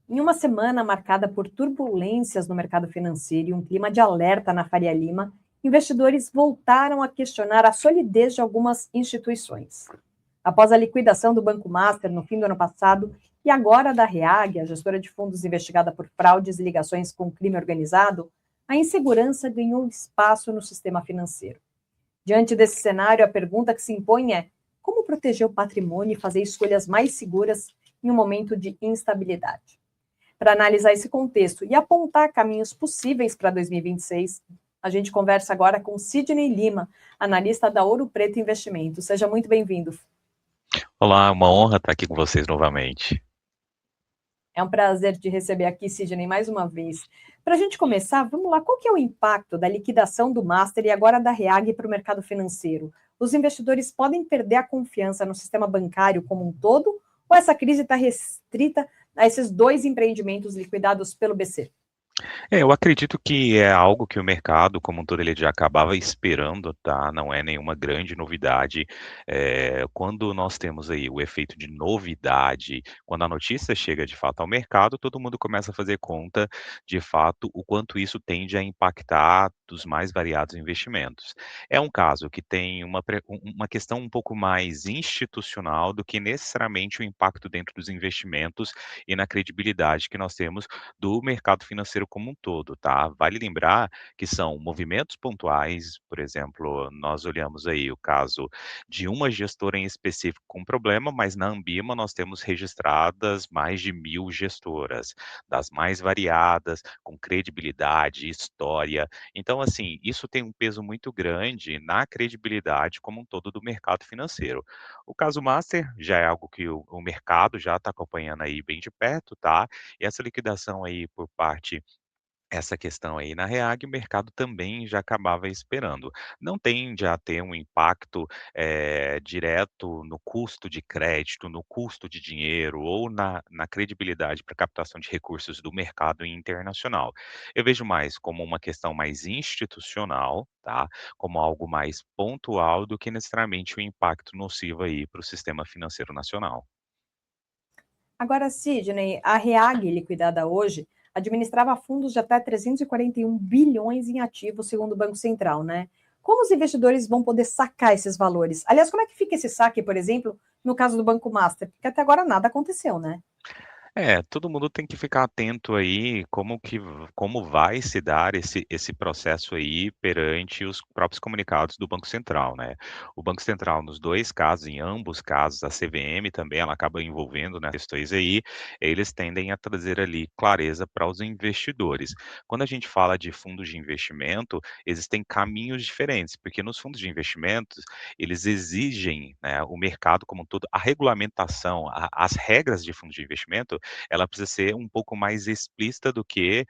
Em uma semana marcada por turbulências no mercado financeiro e um clima de alerta na Faria Lima, investidores voltaram a questionar a solidez de algumas instituições. Após a liquidação do Banco Master no fim do ano passado e agora da REAG, a gestora de fundos investigada por fraudes e ligações com crime organizado, a insegurança ganhou espaço no sistema financeiro. Diante desse cenário, a pergunta que se impõe é: como proteger o patrimônio e fazer escolhas mais seguras em um momento de instabilidade? Para analisar esse contexto e apontar caminhos possíveis para 2026, a gente conversa agora com Sidney Lima, analista da Ouro Preto Investimentos. Seja muito bem-vindo. Olá, é uma honra estar aqui com vocês novamente. É um prazer te receber aqui, Sidney, mais uma vez. Para a gente começar, vamos lá. Qual que é o impacto da liquidação do Master e agora da REAG para o mercado financeiro? Os investidores podem perder a confiança no sistema bancário como um todo? Ou essa crise está restrita a esses dois empreendimentos liquidados pelo BC? Eu acredito que é algo que o mercado como um todo ele já acabava esperando, tá, não é nenhuma grande novidade. Quando nós temos aí o efeito de novidade, quando a notícia chega de fato ao mercado, todo mundo começa a fazer conta, de fato, o quanto isso tende a impactar dos mais variados investimentos. É um caso que tem uma questão um pouco mais institucional do que necessariamente o impacto dentro dos investimentos e na credibilidade que nós temos do mercado financeiro como um todo, tá. Vale lembrar que são movimentos pontuais, por exemplo, nós olhamos aí o caso de uma gestora em específico com problema, mas na Ambima nós temos registradas mais de 1.000 gestoras, das mais variadas, com credibilidade, história. Então, assim, isso tem um peso muito grande na credibilidade como um todo do mercado financeiro. O caso Master já é algo que o mercado já está acompanhando aí bem de perto, tá. E essa liquidação aí por parte essa questão aí na REAG, o mercado também já acabava esperando. Não tende a ter um impacto, direto no custo de crédito, no custo de dinheiro ou na credibilidade para captação de recursos do mercado internacional. Eu vejo mais como uma questão mais institucional, tá, como algo mais pontual do que necessariamente um impacto nocivo aí para o sistema financeiro nacional. Agora, Sidney, a REAG, liquidada hoje, administrava fundos de até 341 bilhões em ativos, segundo o Banco Central, né? Como os investidores vão poder sacar esses valores? Aliás, como é que fica esse saque, por exemplo, no caso do Banco Master? Porque até agora nada aconteceu, né? Todo mundo tem que ficar atento aí como vai se dar esse processo aí perante os próprios comunicados do Banco Central, né. O Banco Central nos 2 casos, em ambos casos, a CVM também ela acaba envolvendo, né, questões aí, eles tendem a trazer ali clareza para os investidores. Quando a gente fala de fundos de investimento, existem caminhos diferentes, porque nos fundos de investimentos, eles exigem, né, o mercado como um todo, a regulamentação, as regras de fundos de investimento, ela precisa ser um pouco mais explícita do que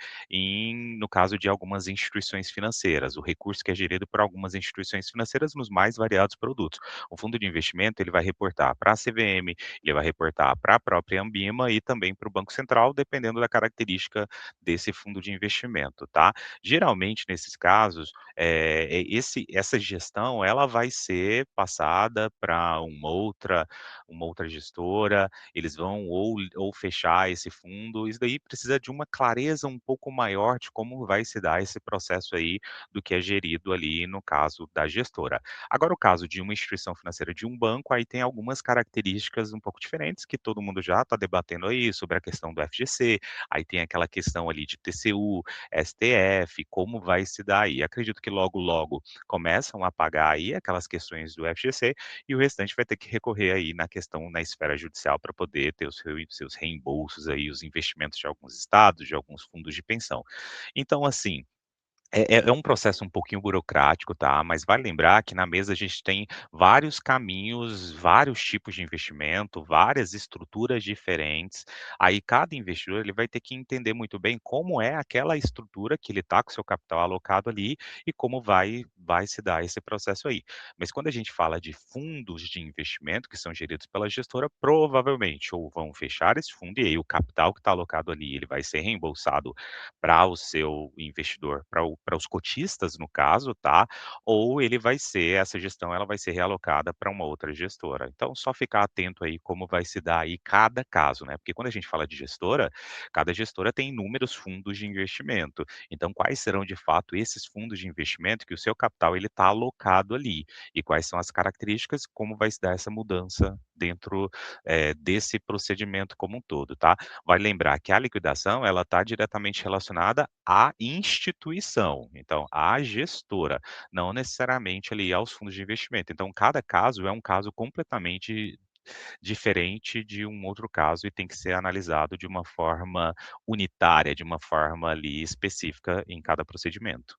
no caso de algumas instituições financeiras, o recurso que é gerido por algumas instituições financeiras nos mais variados produtos. O fundo de investimento, ele vai reportar para a CVM, ele vai reportar para a própria Ambima e também para o Banco Central, dependendo da característica desse fundo de investimento, tá. Geralmente, nesses casos, essa gestão, ela vai ser passada para uma outra gestora, eles vão ou fechar esse fundo, isso daí precisa de uma clareza um pouco maior de como vai se dar esse processo aí, do que é gerido ali no caso da gestora. Agora o caso de uma instituição financeira de um banco, aí tem algumas características um pouco diferentes, que todo mundo já está debatendo aí, sobre a questão do FGC, aí tem aquela questão ali de TCU, STF, como vai se dar aí. Acredito que logo, logo começam a pagar aí aquelas questões do FGC, e o restante vai ter que recorrer aí na questão na esfera judicial para poder ter os seus reembolsos aí, os investimentos de alguns estados, de alguns fundos de pensão. Então, assim, é um processo um pouquinho burocrático, tá, mas vale lembrar que na mesa a gente tem vários caminhos, vários tipos de investimento, várias estruturas diferentes. Aí cada investidor ele vai ter que entender muito bem como é aquela estrutura que ele está com o seu capital alocado ali e como vai se dar esse processo aí. Mas quando a gente fala de fundos de investimento que são geridos pela gestora, provavelmente ou vão fechar esse fundo e aí o capital que está alocado ali, ele vai ser reembolsado para o seu investidor, para o para os cotistas, no caso, tá? Ou ele vai ser essa gestão ela vai ser realocada para uma outra gestora. Então, só ficar atento aí como vai se dar aí cada caso, né? Porque quando a gente fala de gestora, cada gestora tem inúmeros fundos de investimento. Então, quais serão de fato esses fundos de investimento que o seu capital ele está alocado ali? E quais são as características, como vai se dar essa mudança dentro desse procedimento como um todo, tá? Vai lembrar que a liquidação ela está diretamente relacionada à instituição, então à gestora, não necessariamente ali aos fundos de investimento. Então, cada caso é um caso completamente diferente de um outro caso e tem que ser analisado de uma forma unitária, de uma forma ali específica em cada procedimento.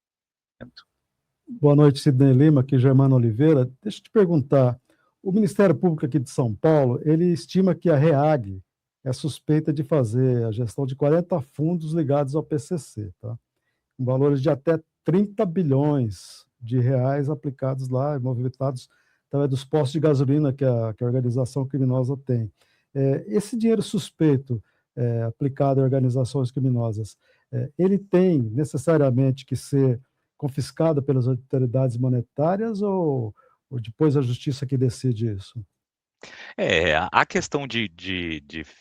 Boa noite, Sidney Lima, aqui Germano Oliveira. Deixa eu te perguntar, o Ministério Público aqui de São Paulo, ele estima que a REAG é suspeita de fazer a gestão de 40 fundos ligados ao PCC, tá? Com valores de até 30 bilhões de reais aplicados lá, movimentados através dos postos de gasolina que a organização criminosa tem. Esse dinheiro suspeito aplicado a organizações criminosas, ele tem necessariamente que ser confiscado pelas autoridades monetárias ou depois a justiça que decide isso? A questão de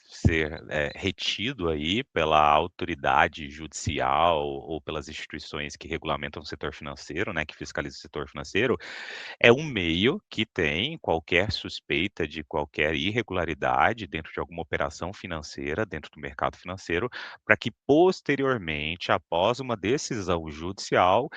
ser, retido aí pela autoridade judicial ou pelas instituições que regulamentam o setor financeiro, né, que fiscalizam o setor financeiro, é um meio que tem qualquer suspeita de qualquer irregularidade dentro de alguma operação financeira, dentro do mercado financeiro, para que posteriormente, após uma decisão judicial,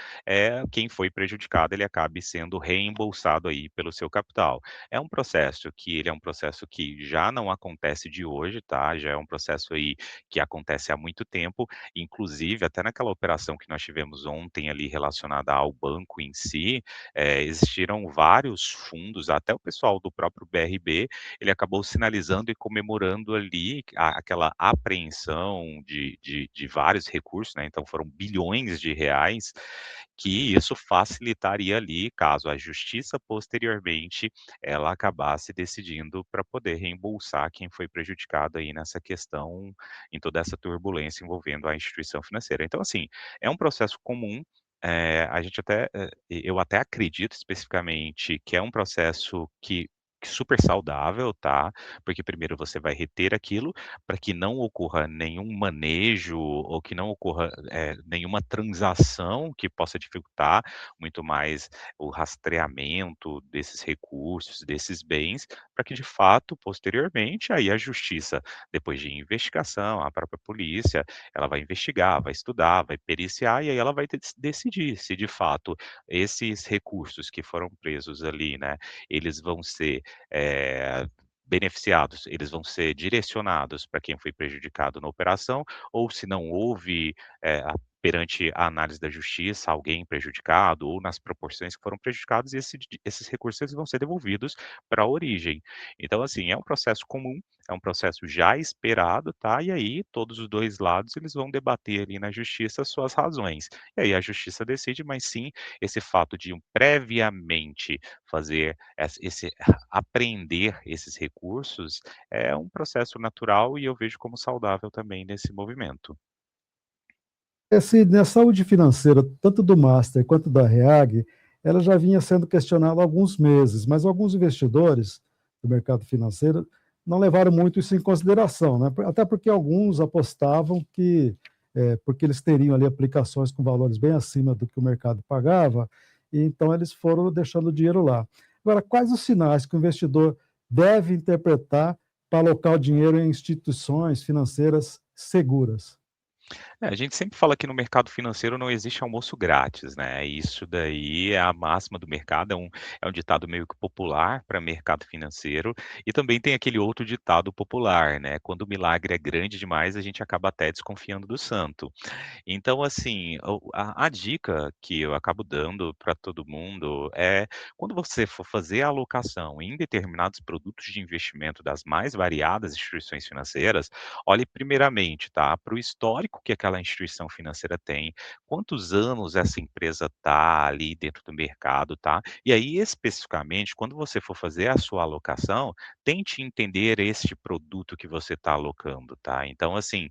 quem foi prejudicado, ele acabe sendo reembolsado aí pelo seu capital. É um processo que ele é um processo que já não acontece de hoje, tá, já é um processo aí que acontece há muito tempo, inclusive até naquela operação que nós tivemos ontem ali relacionada ao banco em si, existiram vários fundos, até o pessoal do próprio BRB, ele acabou sinalizando e comemorando ali aquela apreensão de vários recursos, né, então foram bilhões de reais, que isso facilitaria ali, caso a justiça posteriormente ela acabasse decidindo para poder reembolsar quem foi prejudicado aí nessa questão, em toda essa turbulência envolvendo a instituição financeira. Então, assim, é um processo comum, a gente até, eu até acredito especificamente que é um processo que super saudável, tá, porque primeiro você vai reter aquilo, para que não ocorra nenhum manejo ou que não ocorra, nenhuma transação que possa dificultar muito mais o rastreamento desses recursos, desses bens, para que de fato, posteriormente, aí a justiça, depois de investigação, a própria polícia, ela vai investigar, vai estudar, vai periciar e aí ela vai decidir se de fato esses recursos que foram presos ali, né, eles vão ser, beneficiados, eles vão ser direcionados para quem foi prejudicado na operação, ou se não houve, perante a análise da justiça, alguém prejudicado ou nas proporções que foram prejudicados, esses recursos eles vão ser devolvidos para a origem. Então, assim, é um processo comum, é um processo já esperado, tá? E aí todos os 2 lados eles vão debater ali na justiça as suas razões. E aí a justiça decide, mas sim, esse fato de previamente fazer esse apreender esses recursos é um processo natural e eu vejo como saudável também nesse movimento. Na saúde financeira, tanto do Master quanto da REAG, ela já vinha sendo questionada há alguns meses, mas alguns investidores do mercado financeiro não levaram muito isso em consideração, né? Até porque alguns apostavam que, porque eles teriam ali aplicações com valores bem acima do que o mercado pagava, e então eles foram deixando o dinheiro lá. Agora, quais os sinais que o investidor deve interpretar para alocar o dinheiro em instituições financeiras seguras? A gente sempre fala que no mercado financeiro não existe almoço grátis, né, isso daí é a máxima do mercado, é um ditado meio que popular para mercado financeiro, e também tem aquele outro ditado popular, né, quando o milagre é grande demais, a gente acaba até desconfiando do santo. Então, assim, a dica que eu acabo dando para todo mundo é, quando você for fazer a alocação em determinados produtos de investimento das mais variadas instituições financeiras, olhe primeiramente, tá, para o histórico histórico que aquela instituição financeira tem, quantos anos essa empresa está ali dentro do mercado, tá? E aí, especificamente, quando você for fazer a sua alocação, tente entender este produto que você está alocando, tá? Então, assim,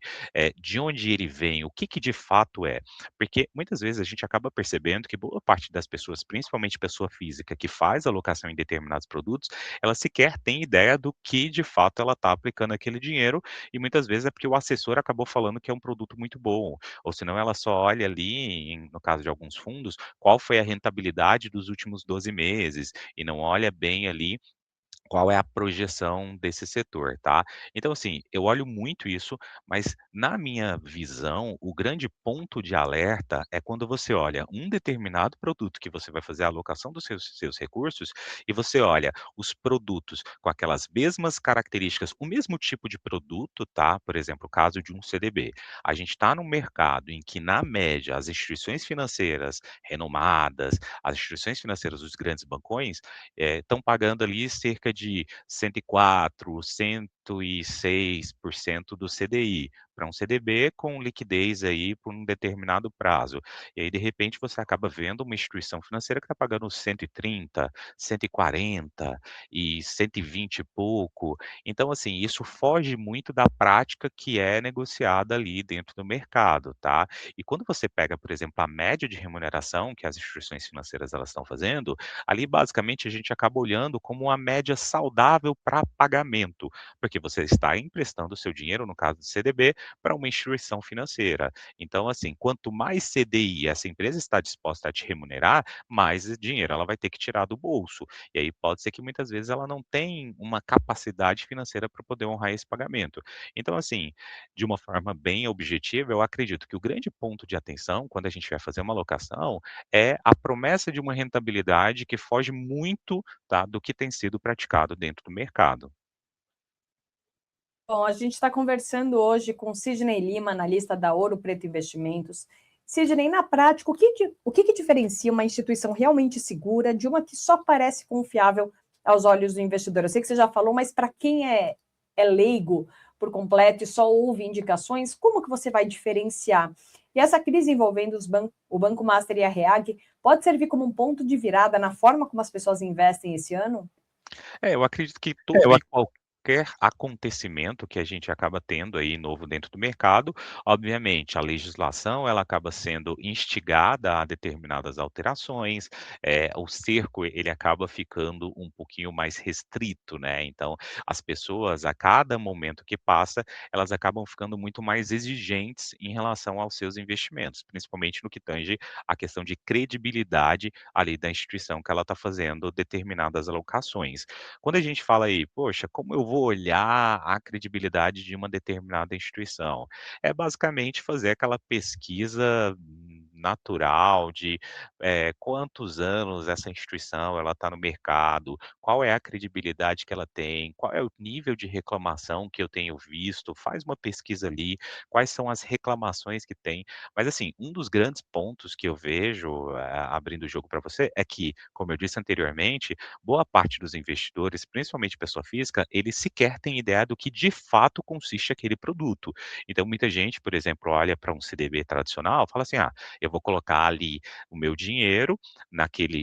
de onde ele vem, o que que de fato é. Porque muitas vezes a gente acaba percebendo que boa parte das pessoas, principalmente pessoa física, que faz alocação em determinados produtos, ela sequer tem ideia do que de fato ela está aplicando aquele dinheiro, e muitas vezes é porque o assessor acabou falando que é um produto muito bom, ou senão ela só olha ali, no caso de alguns fundos, qual foi a rentabilidade dos últimos 12 meses, e não olha bem ali qual é a projeção desse setor, tá. Então, assim, eu olho muito isso, mas na minha visão, o grande ponto de alerta é quando você olha um determinado produto que você vai fazer a alocação dos seus recursos, e você olha os produtos com aquelas mesmas características, o mesmo tipo de produto, tá, por exemplo, o caso de um CDB. A gente está num mercado em que, na média, as instituições financeiras renomadas, as instituições financeiras dos grandes bancões, estão pagando ali cerca de 104, 106% do CDI, para um CDB com liquidez aí por um determinado prazo. E aí, de repente, você acaba vendo uma instituição financeira que está pagando 130, 140 e 120 e pouco. Então, assim, isso foge muito da prática que é negociada ali dentro do mercado, tá? E quando você pega, por exemplo, a média de remuneração que as instituições financeiras elas estão fazendo, ali, basicamente, a gente acaba olhando como uma média saudável para pagamento, porque você está emprestando o seu dinheiro, no caso do CDB, para uma instituição financeira. Então, assim, quanto mais CDI essa empresa está disposta a te remunerar, mais dinheiro ela vai ter que tirar do bolso. E aí pode ser que muitas vezes ela não tem uma capacidade financeira para poder honrar esse pagamento. Então, assim, de uma forma bem objetiva, eu acredito que o grande ponto de atenção quando a gente vai fazer uma alocação é a promessa de uma rentabilidade que foge muito, tá, do que tem sido praticado dentro do mercado. Bom, a gente está conversando hoje com Sidney Lima, analista da Ouro Preto Investimentos. Sidney, na prática, o que que diferencia uma instituição realmente segura de uma que só parece confiável aos olhos do investidor? Eu sei que você já falou, mas para quem é leigo por completo e só ouve indicações, como que você vai diferenciar? E essa crise envolvendo o Banco Master e a REAG pode servir como um ponto de virada na forma como as pessoas investem esse ano? Eu acredito que todo e qualquer acontecimento que a gente acaba tendo aí novo dentro do mercado, obviamente a legislação ela acaba sendo instigada a determinadas alterações, o cerco ele acaba ficando um pouquinho mais restrito, né, então as pessoas a cada momento que passa, elas acabam ficando muito mais exigentes em relação aos seus investimentos, principalmente no que tange a questão de credibilidade ali da instituição que ela está fazendo determinadas alocações. Quando a gente fala aí: "Poxa, como eu vou olhar a credibilidade de uma determinada instituição?". É basicamente fazer aquela pesquisa natural de, quantos anos essa instituição ela está no mercado, qual é a credibilidade que ela tem, qual é o nível de reclamação que eu tenho visto, faz uma pesquisa ali, quais são as reclamações que tem. Mas assim, um dos grandes pontos que eu vejo, abrindo o jogo para você, é que, como eu disse anteriormente, boa parte dos investidores, principalmente pessoa física, eles sequer têm ideia do que de fato consiste aquele produto. Então, muita gente, por exemplo, olha para um CDB tradicional, fala assim: "Ah, eu vou colocar ali o meu dinheiro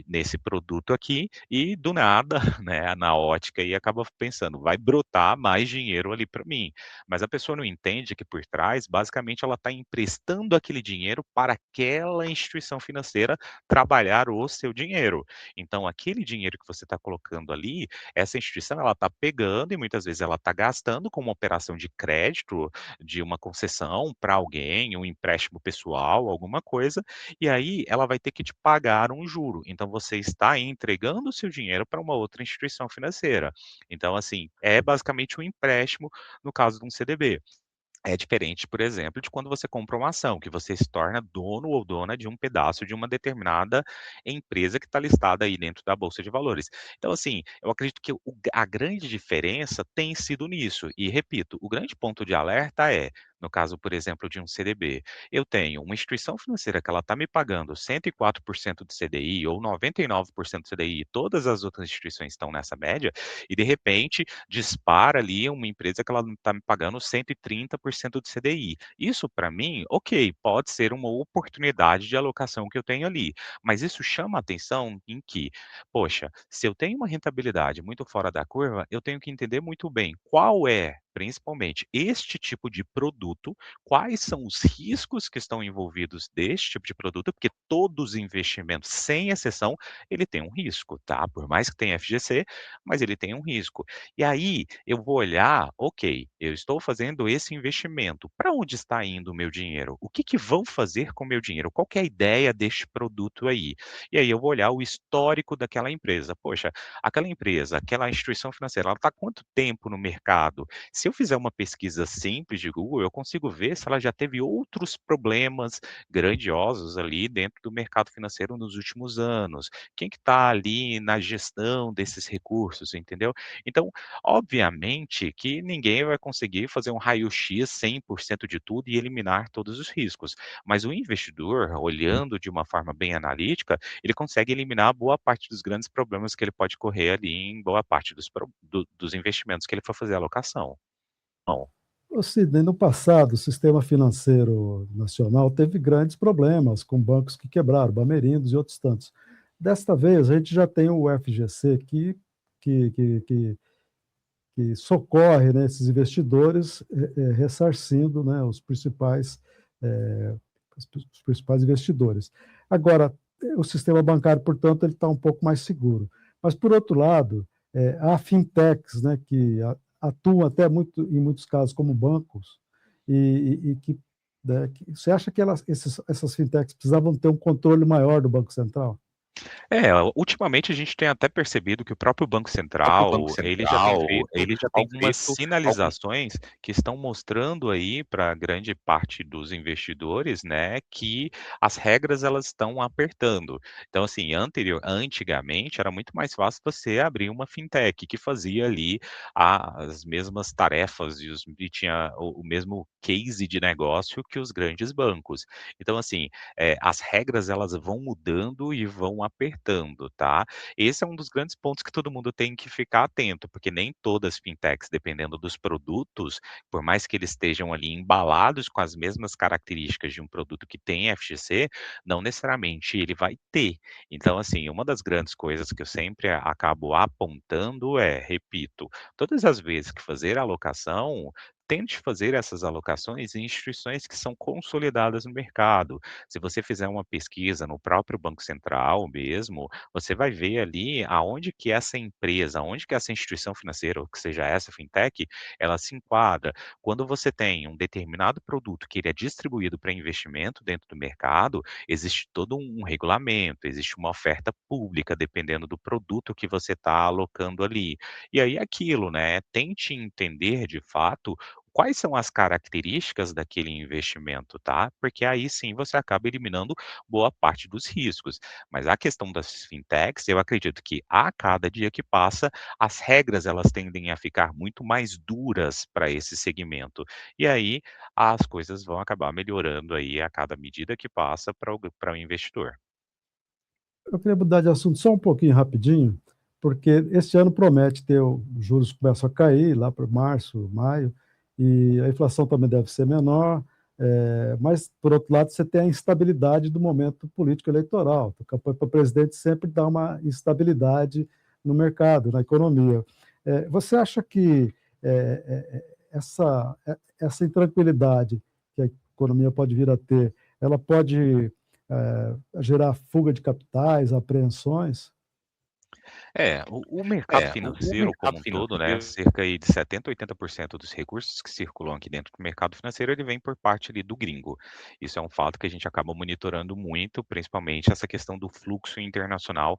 nesse produto aqui", e do nada, né, na ótica e acaba pensando: "Vai brotar mais dinheiro ali para mim". Mas a pessoa não entende que por trás, basicamente, ela está emprestando aquele dinheiro para aquela instituição financeira trabalhar o seu dinheiro. Então, aquele dinheiro que você está colocando ali, essa instituição ela está pegando e muitas vezes ela está gastando com uma operação de crédito, de uma concessão para alguém, um empréstimo pessoal, alguma coisa, e aí ela vai ter que te pagar um juro. Então, você está entregando o seu dinheiro para uma outra instituição financeira. Então, assim, é basicamente um empréstimo no caso de um CDB. É diferente, por exemplo, de quando você compra uma ação, que você se torna dono ou dona de um pedaço de uma determinada empresa que está listada aí dentro da bolsa de valores. Então, assim, eu acredito que a grande diferença tem sido nisso. E repito, o grande ponto de alerta é No caso, por exemplo, de um CDB, eu tenho uma instituição financeira que ela está me pagando 104% do CDI ou 99% do CDI, e todas as outras instituições estão nessa média, e de repente dispara ali uma empresa que ela está me pagando 130% do CDI. Isso para mim, ok, pode ser uma oportunidade de alocação que eu tenho ali, mas isso chama a atenção em que, poxa, se eu tenho uma rentabilidade muito fora da curva, eu tenho que entender muito bem qual é, principalmente, este tipo de produto, quais são os riscos que estão envolvidos deste tipo de produto, porque todos os investimentos, sem exceção, ele tem um risco, tá? Por mais que tenha FGC, mas ele tem um risco. E aí eu vou olhar, ok, eu estou fazendo esse investimento, para onde está indo o meu dinheiro? O que que vão fazer com o meu dinheiro? Qual que é a ideia deste produto aí? E aí eu vou olhar o histórico daquela empresa. Poxa, aquela empresa, aquela instituição financeira, ela está há quanto tempo no mercado? Se eu fizer uma pesquisa simples de Google, eu consigo ver se ela já teve outros problemas grandiosos ali dentro do mercado financeiro nos últimos anos. Quem que está ali na gestão desses recursos, entendeu? Então, obviamente que ninguém vai conseguir fazer um raio-x 100% de tudo e eliminar todos os riscos, mas o investidor, olhando de uma forma bem analítica, ele consegue eliminar boa parte dos grandes problemas que ele pode correr ali em boa parte dos investimentos que ele for fazer a alocação. Bom, Ô, Sidney, no passado, o sistema financeiro nacional teve grandes problemas com bancos que quebraram, Bamerindos e outros tantos. Desta vez, a gente já tem o FGC que, que, que, que socorre, né, esses investidores, ressarcindo, né, é, os principais investidores. Agora, o sistema bancário, portanto, ele está um pouco mais seguro. Mas, por outro lado, há fintechs, né, que atuam até muito, em muitos casos como bancos, e que, né, você acha que essas fintechs precisavam ter um controle maior do Banco Central? ultimamente a gente tem até percebido que o próprio Banco Próprio Banco Central, ele já tem Central, feito ele já tem algumas feito algum sinalizações que estão mostrando aí para grande parte dos investidores, né, que as regras elas estão apertando. Então, assim, antigamente era muito mais fácil você abrir uma fintech que fazia ali as mesmas tarefas e tinha o mesmo case de negócio que os grandes bancos. Então, assim, as regras elas vão mudando e vão apertando, tá. Esse é um dos grandes pontos que todo mundo tem que ficar atento, porque nem todas as fintechs, dependendo dos produtos, por mais que eles estejam ali embalados com as mesmas características de um produto que tem FGC, não necessariamente ele vai ter. Então, assim, uma das grandes coisas que eu sempre acabo apontando é, repito, todas as vezes que fazer a alocação, tente fazer essas alocações em instituições que são consolidadas no mercado. Se você fizer uma pesquisa no próprio Banco Central mesmo, você vai ver ali aonde que essa empresa, aonde que essa instituição financeira, ou que seja essa fintech, ela se enquadra. Quando você tem um determinado produto que ele é distribuído para investimento dentro do mercado, existe todo um regulamento, existe uma oferta pública, dependendo do produto que você está alocando ali. E aí é aquilo, né? Tente entender de fato quais são as características daquele investimento, tá? Porque aí sim você acaba eliminando boa parte dos riscos. Mas a questão das fintechs, eu acredito que a cada dia que passa, as regras elas tendem a ficar muito mais duras para esse segmento. E aí as coisas vão acabar melhorando aí a cada medida que passa para o investidor. Eu queria mudar de assunto só um pouquinho rapidinho, porque este ano promete ter os juros começam a cair lá para março, maio, e a inflação também deve ser menor, mas, por outro lado, você tem a instabilidade do momento político eleitoral. A campanha para presidente sempre dá uma instabilidade no mercado, na economia. Você acha que essa intranquilidade que a economia pode vir a ter, ela pode gerar fuga de capitais, apreensões? O mercado o financeiro mercado como um todo, né, financeiro. cerca aí de 70, 80% dos recursos que circulam aqui dentro do mercado financeiro, ele vem por parte ali do gringo. Isso é um fato que a gente acaba monitorando muito, principalmente essa questão do fluxo internacional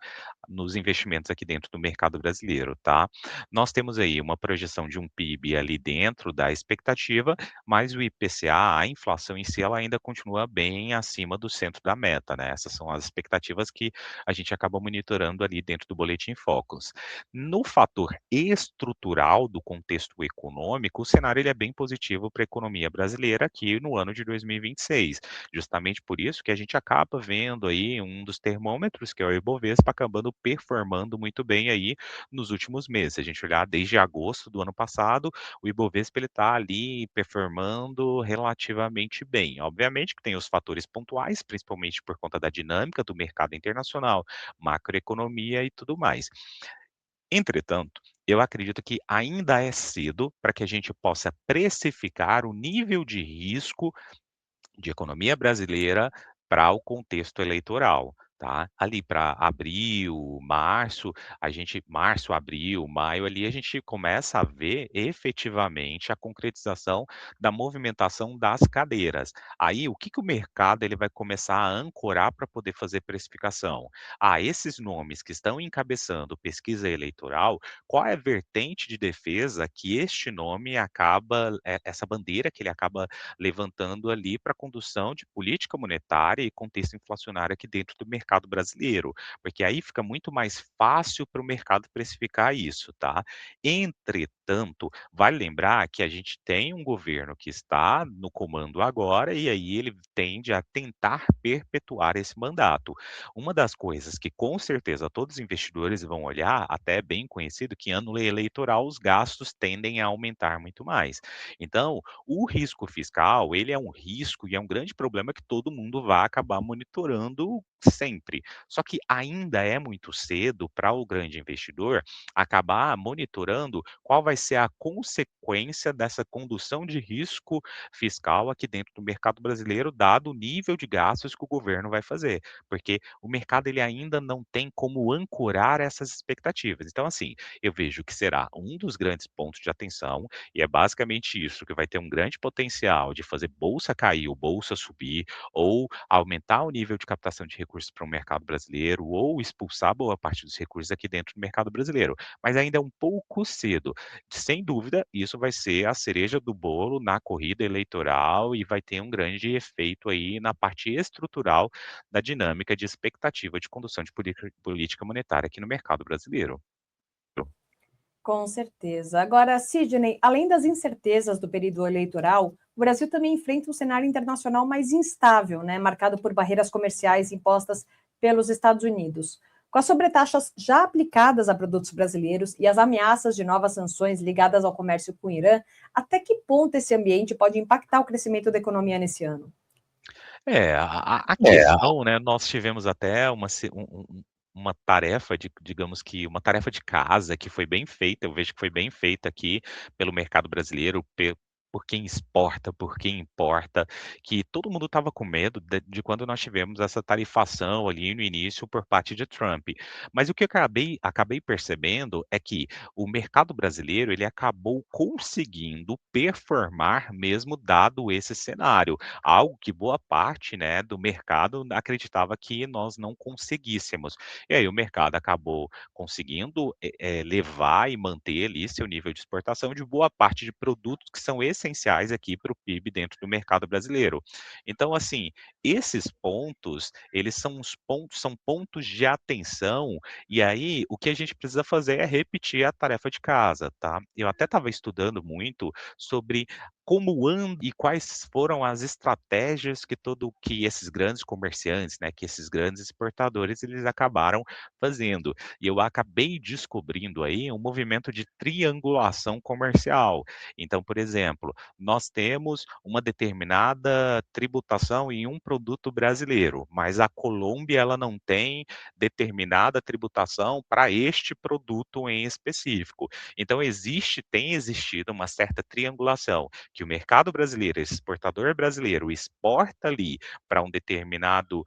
nos investimentos aqui dentro do mercado brasileiro, tá? Nós temos aí uma projeção de um PIB ali dentro da expectativa, mas o IPCA, a inflação em si, ela ainda continua bem acima do centro da meta, né? Essas são as expectativas que a gente acaba monitorando ali dentro do boletim Boletim Focus. No fator estrutural do contexto econômico, o cenário ele é bem positivo para a economia brasileira aqui no ano de 2026. Justamente por isso que a gente acaba vendo aí um dos termômetros, que é o Ibovespa, acabando performando muito bem aí nos últimos meses. Se a gente olhar desde agosto do ano passado, o Ibovespa ele está ali performando relativamente bem. Obviamente que tem os fatores pontuais, principalmente por conta da dinâmica do mercado internacional, macroeconomia e tudo mais. Entretanto, eu acredito que ainda é cedo para que a gente possa precificar o nível de risco de economia brasileira para o contexto eleitoral, tá. Ali para abril, março, abril, maio, ali a gente começa a ver efetivamente a concretização da movimentação das cadeiras. Aí o que que o mercado ele vai começar a ancorar para poder fazer precificação? Ah, esses nomes que estão encabeçando pesquisa eleitoral, qual é a vertente de defesa que este nome acaba, essa bandeira que ele acaba levantando ali para a condução de política monetária e contexto inflacionário aqui dentro do mercado brasileiro, porque aí fica muito mais fácil para o mercado precificar isso, tá? Entretanto, vale lembrar que a gente tem um governo que está no comando agora e aí ele tende a tentar perpetuar esse mandato. Uma das coisas que com certeza todos os investidores vão olhar, até é bem conhecido que ano eleitoral os gastos tendem a aumentar muito mais. Então, o risco fiscal, ele é um risco e é um grande problema que todo mundo vai acabar monitorando sempre. Só que ainda é muito cedo para o grande investidor acabar monitorando qual vai ser a consequência dessa condução de risco fiscal aqui dentro do mercado brasileiro, dado o nível de gastos que o governo vai fazer, porque o mercado ele ainda não tem como ancorar essas expectativas. Então, assim, eu vejo que será um dos grandes pontos de atenção e é basicamente isso, que vai ter um grande potencial de fazer bolsa cair ou bolsa subir, ou aumentar o nível de captação de recursos para o mercado brasileiro, ou expulsar boa parte dos recursos aqui dentro do mercado brasileiro. Mas ainda é um pouco cedo. Sem dúvida, isso vai ser a cereja do bolo na corrida eleitoral e vai ter um grande efeito aí na parte estrutural da dinâmica de expectativa de condução de política monetária aqui no mercado brasileiro. Com certeza. Agora, Sidney, além das incertezas do período eleitoral, o Brasil também enfrenta um cenário internacional mais instável, né, marcado por barreiras comerciais impostas pelos Estados Unidos. Com as sobretaxas já aplicadas a produtos brasileiros e as ameaças de novas sanções ligadas ao comércio com o Irã, até que ponto esse ambiente pode impactar o crescimento da economia nesse ano? É, a questão, né, nós tivemos até uma tarefa de digamos que uma tarefa de casa que foi bem feita, eu vejo que foi bem feita aqui pelo mercado brasileiro, por quem exporta, por quem importa, que todo mundo estava com medo de quando nós tivemos essa tarifação ali no início por parte de Trump. Mas o que eu acabei percebendo é que o mercado brasileiro, ele acabou conseguindo performar mesmo dado esse cenário. Algo que boa parte, né, do mercado acreditava que nós não conseguíssemos. E aí o mercado acabou conseguindo, levar e manter ali seu nível de exportação de boa parte de produtos que são essenciais aqui para o PIB dentro do mercado brasileiro. Então, assim, esses pontos, eles são pontos de atenção, e aí o que a gente precisa fazer é repetir a tarefa de casa, tá. Eu até estava estudando muito sobre como anda e quais foram as estratégias que esses grandes comerciantes, né, que esses grandes exportadores, eles acabaram fazendo. E eu acabei descobrindo aí um movimento de triangulação comercial. Então, por exemplo, nós temos uma determinada tributação em um produto brasileiro, mas a Colômbia ela não tem determinada tributação para este produto em específico. Então tem existido uma certa triangulação que o mercado brasileiro, esse exportador brasileiro exporta ali para um determinado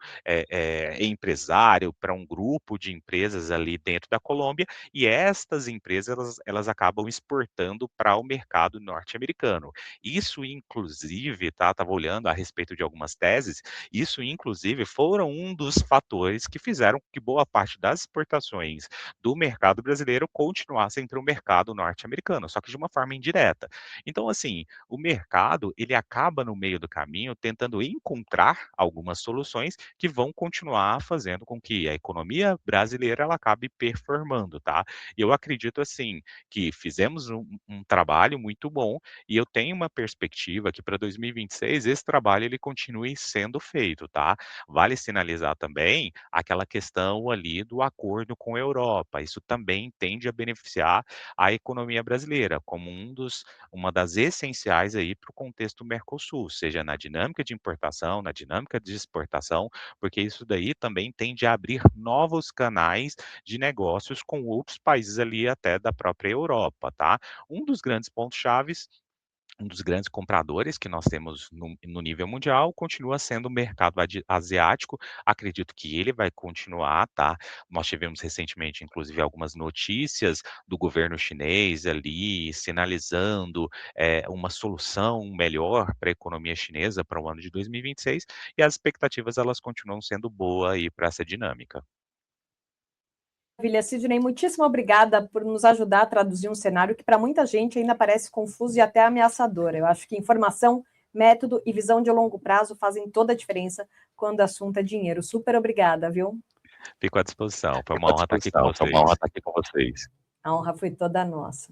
empresário, para um grupo de empresas ali dentro da Colômbia, e estas empresas elas acabam exportando para o mercado norte-americano. governo. Isso, inclusive, tá, estava olhando a respeito de algumas teses, isso, inclusive, foram um dos fatores que fizeram com que boa parte das exportações do mercado brasileiro continuassem para o mercado norte-americano, só que de uma forma indireta. Então, assim, o mercado, ele acaba no meio do caminho tentando encontrar algumas soluções que vão continuar fazendo com que a economia brasileira ela acabe performando, tá? E eu acredito, assim, que fizemos um trabalho muito bom e eu tenho uma perspectiva que para 2026 esse trabalho ele continue sendo feito, tá? Vale sinalizar também aquela questão ali do acordo com a Europa. Isso também tende a beneficiar a economia brasileira, como uma das essenciais aí para o contexto Mercosul, seja na dinâmica de importação, na dinâmica de exportação, porque isso daí também tende a abrir novos canais de negócios com outros países ali até da própria Europa, tá? Um dos grandes pontos chaves um dos grandes compradores que nós temos no nível mundial continua sendo o mercado asiático. Acredito que ele vai continuar, tá? Nós tivemos recentemente, inclusive, algumas notícias do governo chinês ali sinalizando uma solução melhor para a economia chinesa para o ano de 2026 e as expectativas elas continuam sendo boas aí para essa dinâmica. Maravilha, Sidney, muitíssimo obrigada por nos ajudar a traduzir um cenário que para muita gente ainda parece confuso e até ameaçador. Eu acho que informação, método e visão de longo prazo fazem toda a diferença quando o assunto é dinheiro. Super obrigada, viu? Fico à disposição. Foi uma honra estar aqui com vocês. A honra foi toda nossa.